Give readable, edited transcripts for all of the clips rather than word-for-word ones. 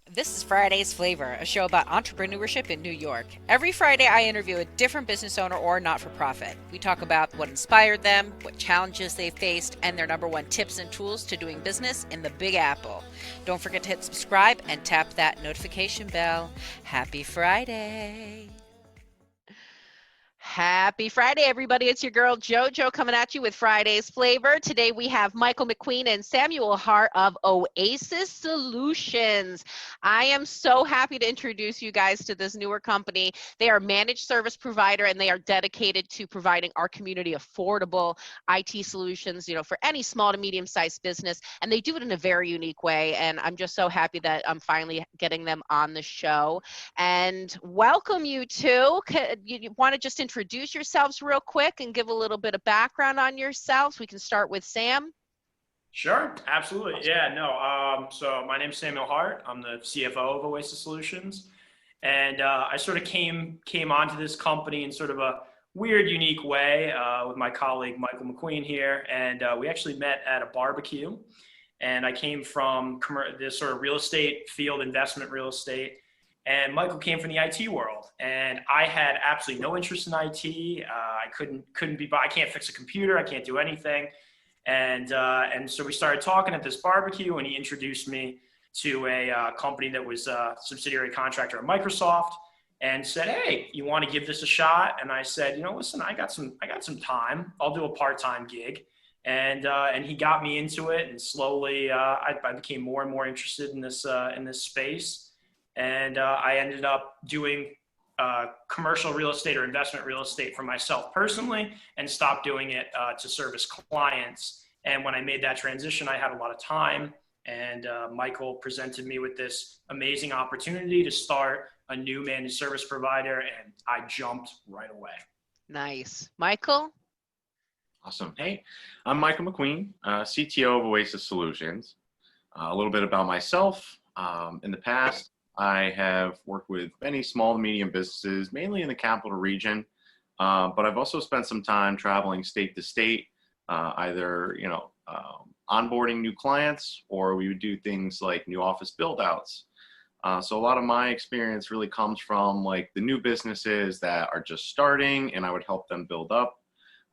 This is Friday's Flavor, a show about entrepreneurship in New York. Every Friday, I interview a different business owner or not for profit. We talk about what inspired them, what challenges they faced, and their number one tips and tools to doing business in the Big Apple. Don't forget to hit subscribe and tap that notification bell. Happy Friday! Happy Friday, everybody. It's your girl JoJo coming at you with Friday's Flavor. Today we have Michael McQueen and Samuel Hartt of Oasis Solutions. I am so happy to introduce you guys to this newer company. They are a managed service provider and they are dedicated to providing our community affordable IT solutions, for any small to medium sized business. And they do it in a very unique way. And I'm just so happy that I'm finally getting them on the show and welcome you two. You want to just introduce yourselves real quick and give a little bit of background on yourselves? We can start with Sam. Sure, absolutely. Yeah, no. So my name's Samuel Hart. I'm the CFO of Oasis Solutions, and I sort of came onto this company in sort of a weird, unique way with my colleague Michael McQueen here, and we actually met at a barbecue. And I came from this sort of real estate field, investment real estate, and Michael came from the IT world, and I had absolutely no interest in IT. I couldn't be. I can't fix a computer. I can't do anything. And so we started talking at this barbecue, and he introduced me to a company that was a subsidiary contractor of Microsoft, and said, "Hey, you want to give this a shot?" And I said, "Listen, I got some time. I'll do a part-time gig." And he got me into it, and slowly I became more and more interested in this space, and I ended up doing commercial real estate or investment real estate for myself personally, and stopped doing it to service clients. And when I made that transition, I had a lot of time, and Michael presented me with this amazing opportunity to start a new managed service provider, and I jumped right away. Nice. Michael? Awesome. Hey, I'm Michael McQueen, CTO of Oasis Solutions. A little bit about myself. In the past, I have worked with many small and medium businesses, mainly in the capital region, but I've also spent some time traveling state to state, either onboarding new clients, or we would do things like new office build outs. So a lot of my experience really comes from like the new businesses that are just starting, and I would help them build up,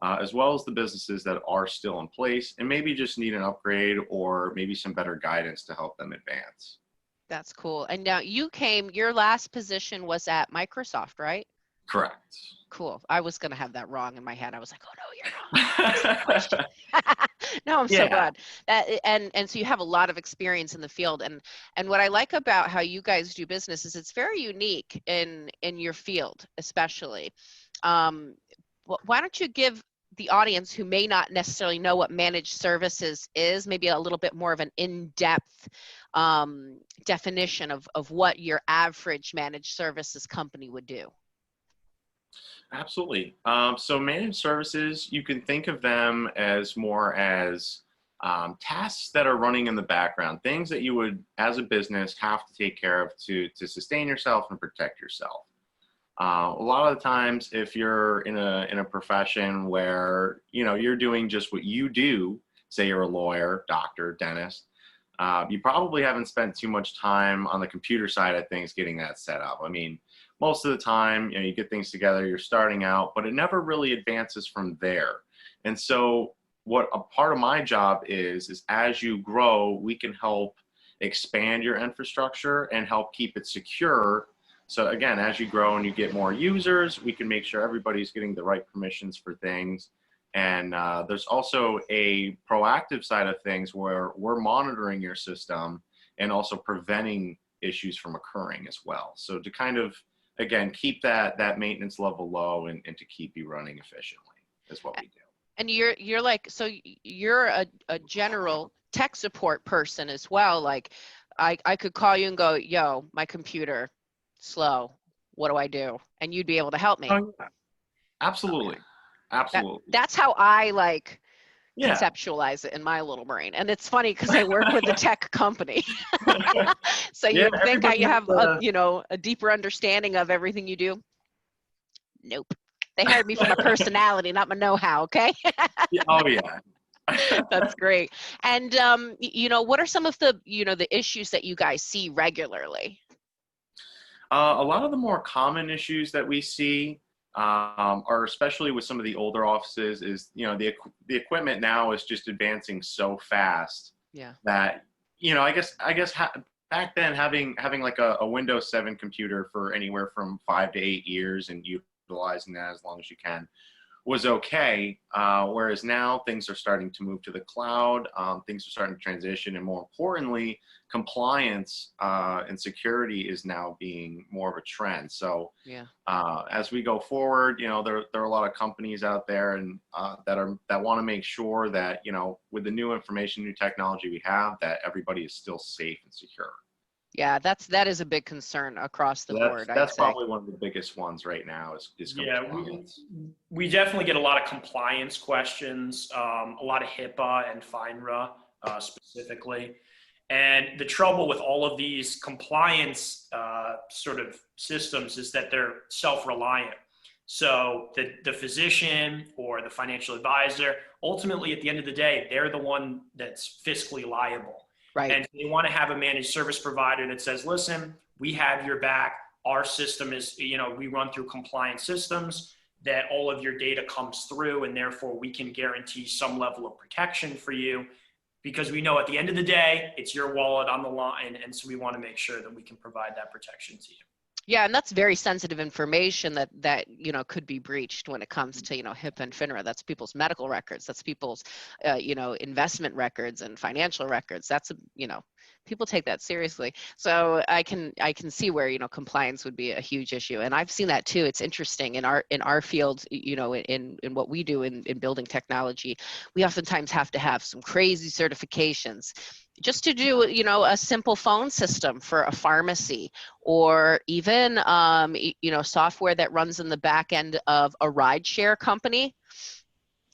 as well as the businesses that are still in place and maybe just need an upgrade or maybe some better guidance to help them advance. That's cool. And now your last position was at Microsoft, right? Correct. Cool. I was going to have that wrong in my head. I was like, oh no, you're wrong. Ask the question. No, I'm so Yeah, glad that, and so you have a lot of experience in the field, and what I like about how you guys do business is it's very unique in your field, especially. Why don't you give the audience who may not necessarily know what managed services is, maybe a little bit more of an in-depth definition of what your average managed services company would do? absolutely. So managed services, you can think of them as more as tasks that are running in the background, things that you would, as a business, have to take care of to sustain yourself and protect yourself. A lot of the times, if you're in a profession where you're doing just what you do, say you're a lawyer, doctor, dentist, you probably haven't spent too much time on the computer side of things getting that set up. I mean, most of the time, you get things together, you're starting out, but it never really advances from there. And so, what a part of my job is as you grow, we can help expand your infrastructure and help keep it secure. So again, as you grow and you get more users, we can make sure everybody's getting the right permissions for things. And there's also a proactive side of things where we're monitoring your system and also preventing issues from occurring as well. So to kind of, again, keep that maintenance level low and to keep you running efficiently is what we do. And you're like, so you're a general tech support person as well. Like I could call you and go, yo, my computer slow. What do I do? And you'd be able to help me. Oh, yeah. Absolutely. Absolutely. That's how I like Yeah. conceptualize it in my little brain. And it's funny because I work with a tech company. So you Yeah, think I everybody have has a deeper understanding of everything you do? Nope. They hired me for my personality, not my know-how, okay? yeah, oh yeah. That's great. And, what are some of the, the issues that you guys see regularly? A lot of the more common issues that we see are especially with some of the older offices is, the equipment now is just advancing so fast Yeah. that, back then having like a Windows 7 computer for anywhere from 5 to 8 years and utilizing that as long as you can was okay. Whereas now things are starting to move to the cloud, things are starting to transition, and more importantly, compliance and security is now being more of a trend. So Yeah. as we go forward, there are a lot of companies out there and that want to make sure that, with the new information, new technology we have, that everybody is still safe and secure. Yeah, that is a big concern across the So board, I'd that's say. probably one of the biggest ones right now is Yeah, compliance. we definitely get a lot of compliance questions, a lot of HIPAA and FINRA specifically. And the trouble with all of these compliance sort of systems is that they're self-reliant. So the physician or the financial advisor, ultimately at the end of the day, they're the one that's fiscally liable. Right. And they want to have a managed service provider that says, listen, we have your back. Our system is, we run through compliance systems that all of your data comes through, and therefore we can guarantee some level of protection for you, because we know at the end of the day, it's your wallet on the line. And so we want to make sure that we can provide that protection to you. Yeah, and that's very sensitive information that could be breached when it comes to HIPAA and FINRA. That's people's medical records. That's people's investment records and financial records. That's people take that seriously. So I can see where compliance would be a huge issue, and I've seen that too. It's interesting in our field, in what we do in building technology, we oftentimes have to have some crazy certifications just to do a simple phone system for a pharmacy, or even software that runs in the back end of a rideshare company.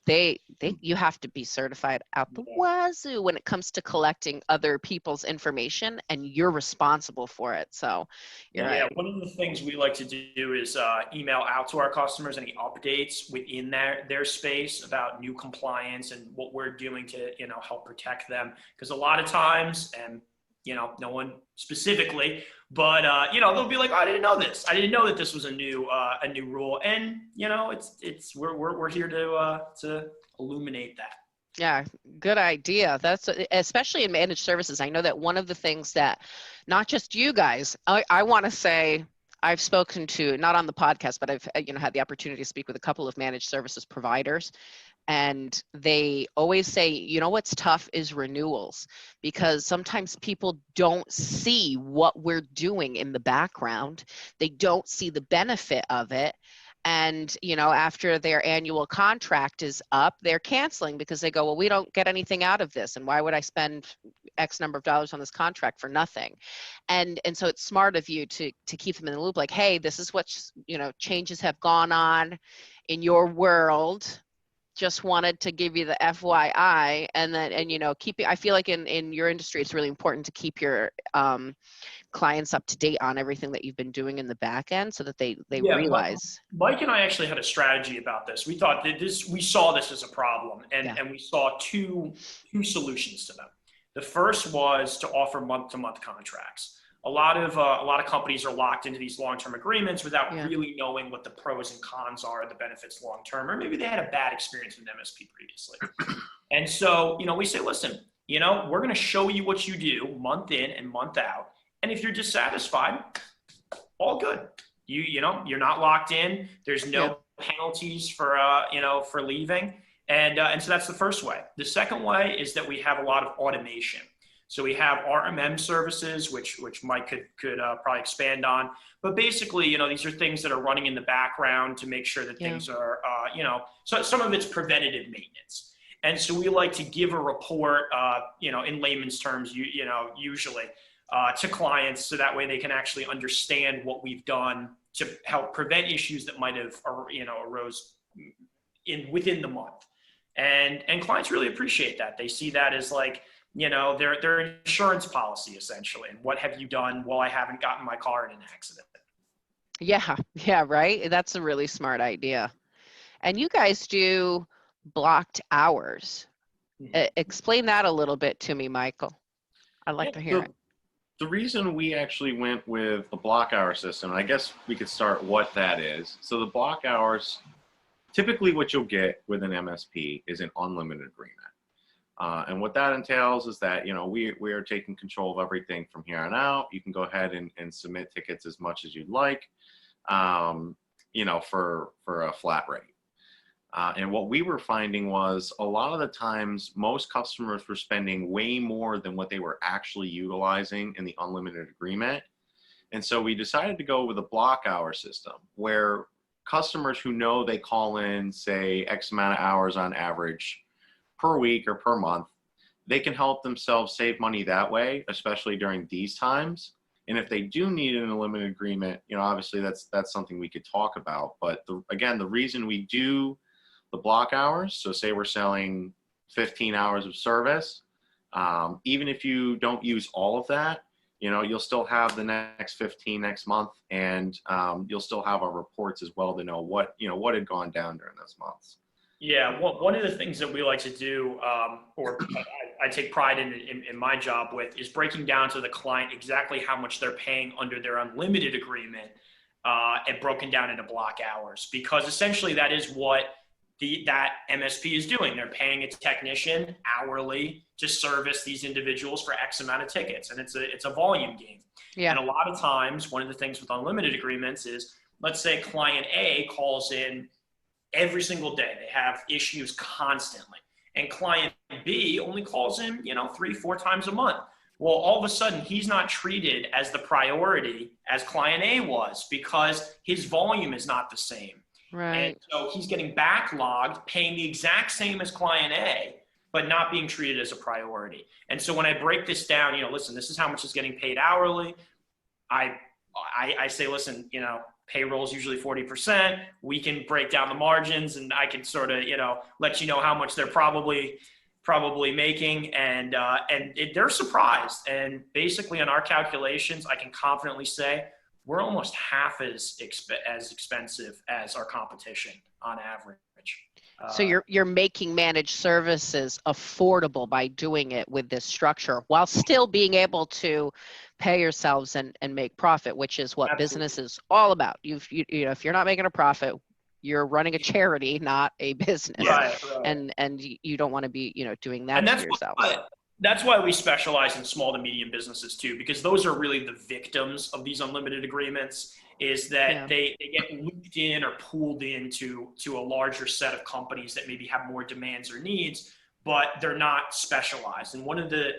You have to be certified out the wazoo when it comes to collecting other people's information, and you're responsible for it. So you're Yeah, right. one of the things we like to do is email out to our customers any updates within their space about new compliance and what we're doing to help protect them. Because a lot of times, and no one specifically, but they'll be like, oh, I didn't know this. I didn't know that this was a new rule, and we're here to illuminate that. Yeah, good idea. That's especially in managed services. I know that one of the things that not just you guys, I want to say I've spoken to, not on the podcast, but I've had the opportunity to speak with a couple of managed services providers, and they always say, what's tough is renewals, because sometimes people don't see what we're doing in the background. They don't see the benefit of it. And, after their annual contract is up, they're canceling because they go, well, we don't get anything out of this. And why would I spend X number of dollars on this contract for nothing? And so it's smart of you to keep them in the loop. Like, hey, this is what, changes have gone on in your world. Just wanted to give you the FYI. And then, I feel like in your industry, it's really important to keep your clients up to date on everything that you've been doing in the back end, so that they Yeah, realize. Mike and I actually had a strategy about this. We thought that we saw this as a problem, and we saw two solutions to them. The first was to offer month-to-month contracts. A lot of companies are locked into these long-term agreements without really knowing what the pros and cons are, the benefits long-term, or maybe they had a bad experience with MSP previously. And so, we say, listen, we're going to show you what you do month in and month out. And if you're dissatisfied, all good. You're not locked in. There's no penalties for leaving. And so that's the first way. The second way is that we have a lot of automation. So we have RMM services, which Mike could probably expand on. But basically, these are things that are running in the background to make sure that things are, so some of it's preventative maintenance. And so we like to give a report, in layman's terms, usually to clients, so that way they can actually understand what we've done to help prevent issues that might have, arose within the month. And clients really appreciate that. They see that as like, their insurance policy essentially. And what have you done while I haven't gotten my car in an accident? Yeah, right. That's a really smart idea. And you guys do blocked hours, Explain that a little bit to me, Michael. I'd like to hear it. The reason we actually went with the block hour system, and I guess we could start what that is. So the block hours, typically what you'll get with an MSP is an unlimited agreement. And what that entails is that, we are taking control of everything from here on out. You can go ahead and submit tickets as much as you'd like, for a flat rate. And what we were finding was a lot of the times most customers were spending way more than what they were actually utilizing in the unlimited agreement. And so we decided to go with a block hour system where customers who know they call in, say, X amount of hours on average per week or per month, they can help themselves save money that way, especially during these times. And if they do need an unlimited agreement, obviously that's something we could talk about. But again, the reason we do the block hours, so say we're selling 15 hours of service, even if you don't use all of that, you'll still have the next 15 next month, and you'll still have our reports as well to know what had gone down during those months. Yeah, one of the things that we like to do, or I take pride in my job with, is breaking down to the client exactly how much they're paying under their unlimited agreement, and broken down into block hours, because essentially that is what that MSP is doing. They're paying a technician hourly to service these individuals for X amount of tickets, and it's a volume game. Yeah. And a lot of times, one of the things with unlimited agreements is, let's say client A calls in every single day. They have issues constantly, and client B only calls in 3-4 times a month. Well, all of a sudden he's not treated as the priority as client A was, because his volume is not the same. Right. And so he's getting backlogged, paying the exact same as client A, but not being treated as a priority. And so when I break this down, listen, this is how much is getting paid hourly. I say, listen, payroll is usually 40%. We can break down the margins, and I can sort of, let you know how much they're probably making. And they're surprised. And basically on our calculations, I can confidently say we're almost half as expensive as our competition on average. So you're making managed services affordable by doing it with this structure, while still being able to pay yourselves and make profit, which is what Absolutely. business is all about. If you're not making a profit, you're running a charity, not a business. Right. And you don't want to be doing that And to yourself. That's why we specialize in small to medium businesses too, because those are really the victims of these unlimited agreements, is that they get looped in or pulled into a larger set of companies that maybe have more demands or needs, but they're not specialized. And one of the,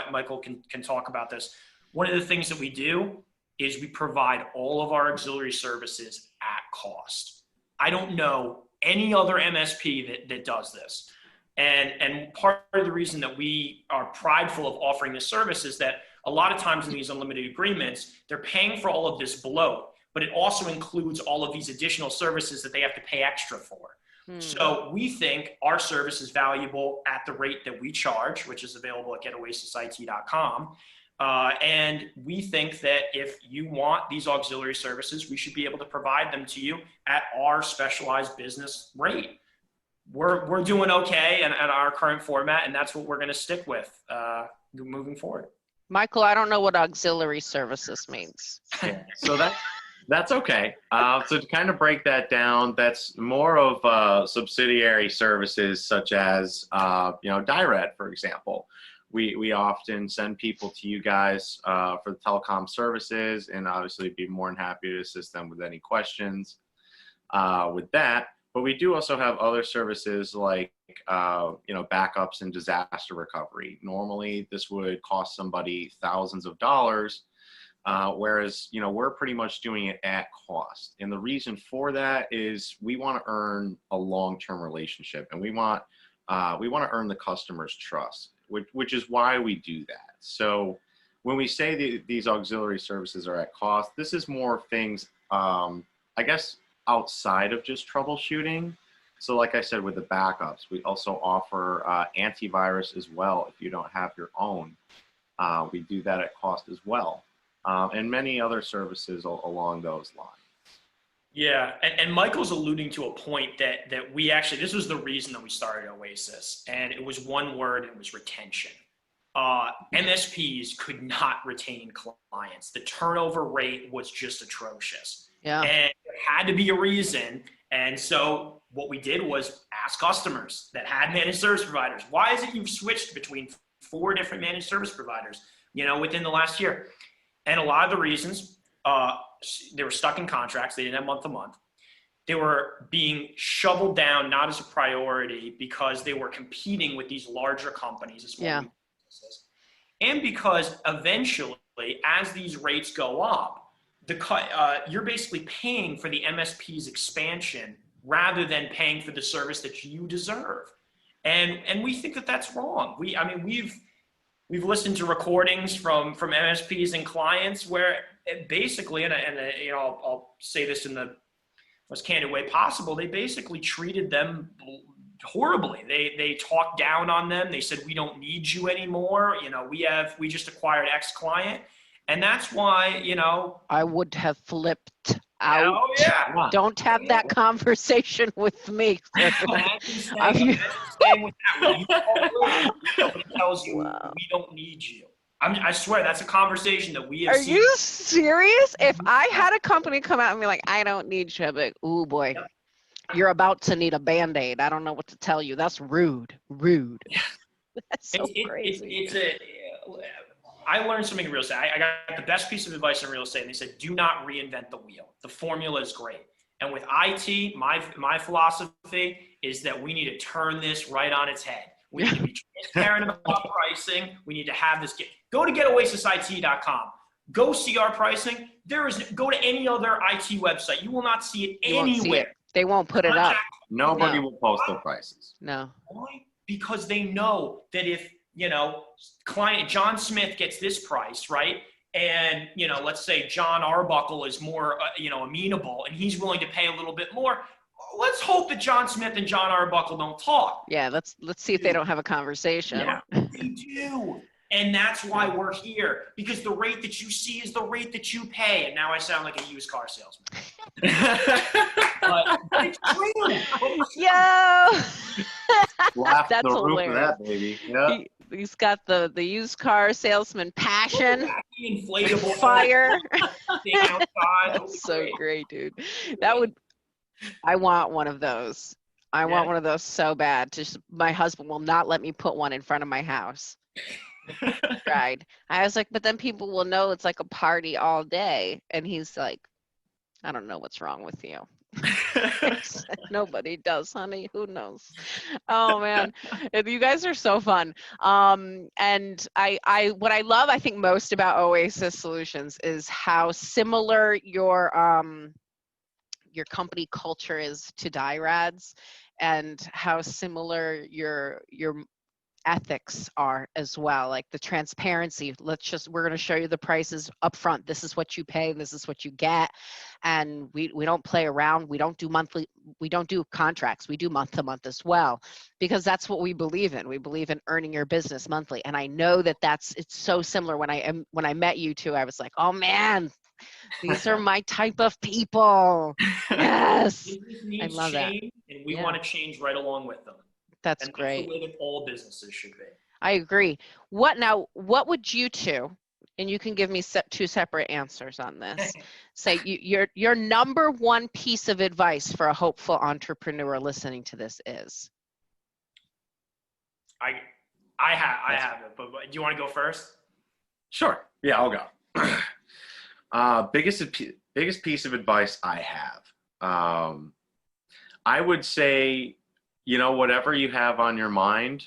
Michael can talk about this. One of the things that we do is we provide all of our auxiliary services at cost. I don't know any other MSP that does this. And part of the reason that we are prideful of offering this service is that a lot of times in these unlimited agreements, they're paying for all of this bloat, but it also includes all of these additional services that they have to pay extra for. So we think our service is valuable at the rate that we charge, which is available at GetOasisIT.com. And we think that if you want these auxiliary services, we should be able to provide them to you at our specialized business rate. We're doing okay at our current format, and that's what we're going to stick with moving forward. Michael, I don't know what auxiliary services means. Yeah, so that's okay. So to kind of break that down, that's more of subsidiary services, such as Direct, for example. We often send people to you guys for the telecom services, and obviously be more than happy to assist them with any questions with that. But we do also have other services like, backups and disaster recovery. Normally, this would cost somebody thousands of dollars, whereas, we're pretty much doing it at cost. And the reason for that is we want to earn a long-term relationship, and we want to earn the customer's trust, which is why we do that. So when we say these auxiliary services are at cost, this is more things, I guess, outside of just troubleshooting. So like I said, with the backups, we also offer antivirus as well. If you don't have your own, we do that at cost as well. And many other services along those lines. Yeah, and Michael's alluding to a point that we actually, this was the reason that we started Oasis, and it was one word, it was retention. MSPs could not retain clients. The turnover rate was just atrocious. Yeah. And there had to be a reason. And so what we did was ask customers that had managed service providers, why is it you've switched between 4 different managed service providers, within the last year? And a lot of the reasons, they were stuck in contracts. They didn't have month to month. They were being shoveled down, not as a priority, because they were competing with these larger companies, small businesses. And because eventually, as these rates go up, you're basically paying for the MSP's expansion rather than paying for the service that you deserve. And we think that that's wrong. We've listened to recordings from MSPs and clients where basically, and I'll say this in the most candid way possible, they basically treated them horribly. They talked down on them. They said, we don't need you anymore. We just acquired X client. And that's why, I would have flipped out. Oh, yeah. Don't have that conversation with me. Imagine staying with that. It tells you, we don't need you. I swear, that's a conversation that we have seen. Are you serious? If I had a company come out and be like, I don't need you, I'd be like, ooh, boy. Yep. You're about to need a Band-Aid. I don't know what to tell you. That's rude. Rude. That's so crazy. I learned something in real estate. I got the best piece of advice in real estate, and they said, do not reinvent the wheel. The formula is great. And with IT, my philosophy is that we need to turn this right on its head. We need to be transparent about pricing. We need to have this. Go to getoasisit.com. Go see our pricing. Go to any other IT website. You will not see it anywhere. They won't put it up. Nobody will post their prices. No. Why? Because they know that if, client John Smith gets this price, right? And, let's say John Arbuckle is more, amenable and he's willing to pay a little bit more. Let's hope that John Smith and John Arbuckle don't talk. Yeah, let's see if they don't have a conversation. Yeah, they do. And that's why we're here, because the rate that you see is the rate that you pay. And now I sound like a used car salesman. but it's true. Yo! That's the roof of that, baby. Yeah. He's got the used car salesman passion, inflatable fire. Outside. That's so great, dude. I want one of those. I want one of those so bad. Just my husband will not let me put one in front of my house. Right. I was like, but then people will know it's like a party all day. And he's like, I don't know what's wrong with you. Nobody does, honey. Who knows? Oh man, you guys are so fun. And what I love, I think, most about Oasis Solutions is how similar your company culture is to Dierad's, and how similar your ethics are as well, like the transparency. We're going to show you the prices up front. This is what you pay, this is what you get. And we don't play around. We don't do contracts. We do month to month as well, because that's what we believe in. We believe in earning your business monthly. And I know that it's so similar. When I met you two, I was like, oh man, these are my type of people. Yes. I love that. And we want to change right along with them. That's great. That's the way that all businesses should be. I agree. What would you two, and you can give me two separate answers on this, say your number one piece of advice for a hopeful entrepreneur listening to this is? I have it, but do you want to go first? Sure. Yeah, I'll go. Biggest piece of advice I have. I would say, whatever you have on your mind,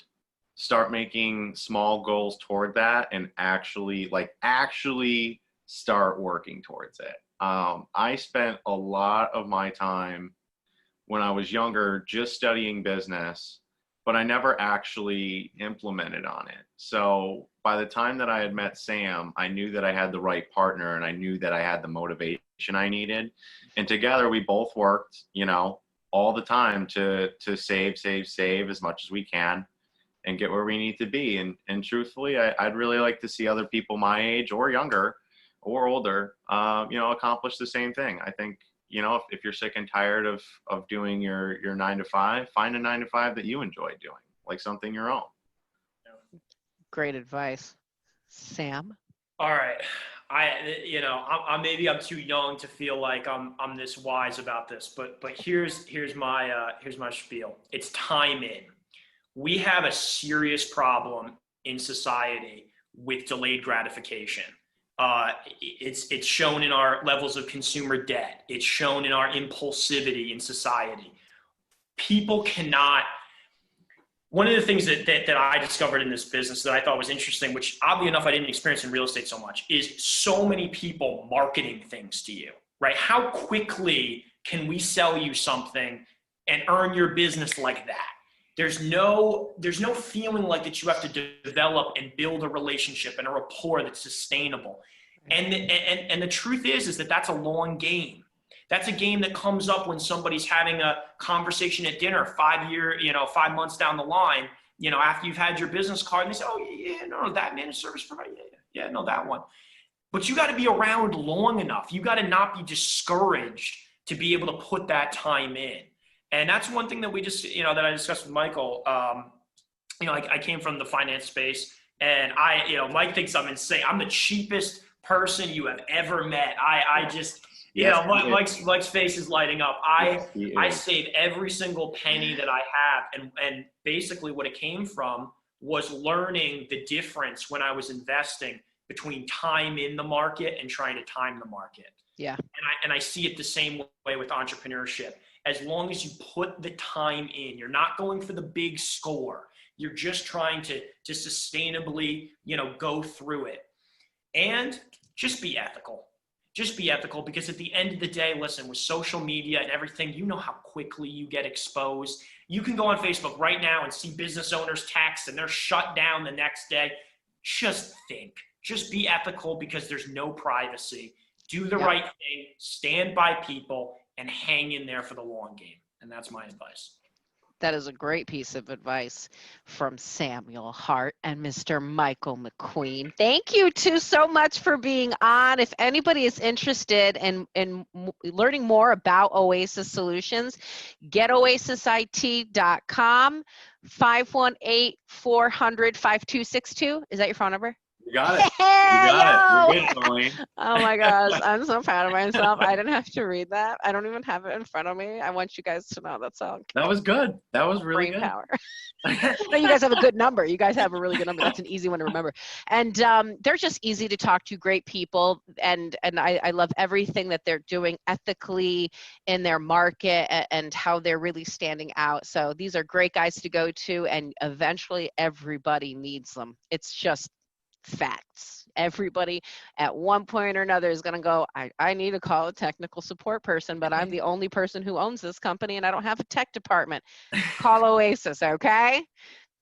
start making small goals toward that and actually start working towards it. I spent a lot of my time when I was younger just studying business, but I never actually implemented on it. So by the time that I had met Sam, I knew that I had the right partner and I knew that I had the motivation I needed. And together we both worked, all the time to save as much as we can and get where we need to be. And truthfully, I'd really like to see other people my age or younger or older, accomplish the same thing. I think, you know, if you're sick and tired of doing your 9 to 5, find a 9 to 5 that you enjoy doing, like something your own. Great advice. Sam? All right. Maybe I'm too young to feel like I'm this wise about this, but here's my spiel. It's time in. We have a serious problem in society with delayed gratification. It's shown in our levels of consumer debt. It's shown in our impulsivity in society. People cannot. One of the things that I discovered in this business that I thought was interesting, which oddly enough I didn't experience in real estate so much, is so many people marketing things to you, right? How quickly can we sell you something and earn your business like that? There's no feeling like that you have to develop and build a relationship and a rapport that's sustainable. And the truth is that that's a long game. That's a game that comes up when somebody's having a conversation at dinner 5 months down the line, after you've had your business card, and they say, oh, yeah, no, that managed service provider, yeah, no, that one. But you got to be around long enough. You got to not be discouraged to be able to put that time in. And that's one thing that we just, that I discussed with Michael. I came from the finance space, and Mike thinks I'm insane. I'm the cheapest person you have ever met. Mike's face is lighting up. I save every single penny that I have. And basically what it came from was learning the difference when I was investing between time in the market and trying to time the market. Yeah. And I see it the same way with entrepreneurship. As long as you put the time in, you're not going for the big score. You're just trying to sustainably, go through it. And just be ethical. Just be ethical, because at the end of the day, listen, with social media and everything, you know how quickly you get exposed. You can go on Facebook right now and see business owners text and they're shut down the next day. Just think. Just be ethical, because there's no privacy. Do the right thing, stand by people, and hang in there for the long game. And that's my advice. That is a great piece of advice from Samuel Hartt and Mr. Michael McQueen. Thank you two so much for being on. If anybody is interested in learning more about Oasis Solutions, getoasisit.com, 518-400-5262. Is that your phone number? You got it. You got it. You're good, Colleen. Oh my gosh, I'm so proud of myself. I didn't have to read that. I don't even have it in front of me. I want you guys to know that's all. That was good. That was really Brain good. Power. No, you guys have a good number. You guys have a really good number. That's an easy one to remember. And they're just easy to talk to, great people. And I love everything that they're doing ethically in their market and how they're really standing out. So these are great guys to go to, and eventually everybody needs them. It's just facts. Everybody at one point or another is going to go, I need to call a technical support person, but I'm the only person who owns this company and I don't have a tech department. Call Oasis, okay?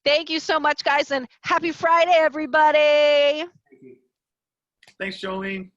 Thank you so much, guys, and happy Friday, everybody. Thanks, Jolene.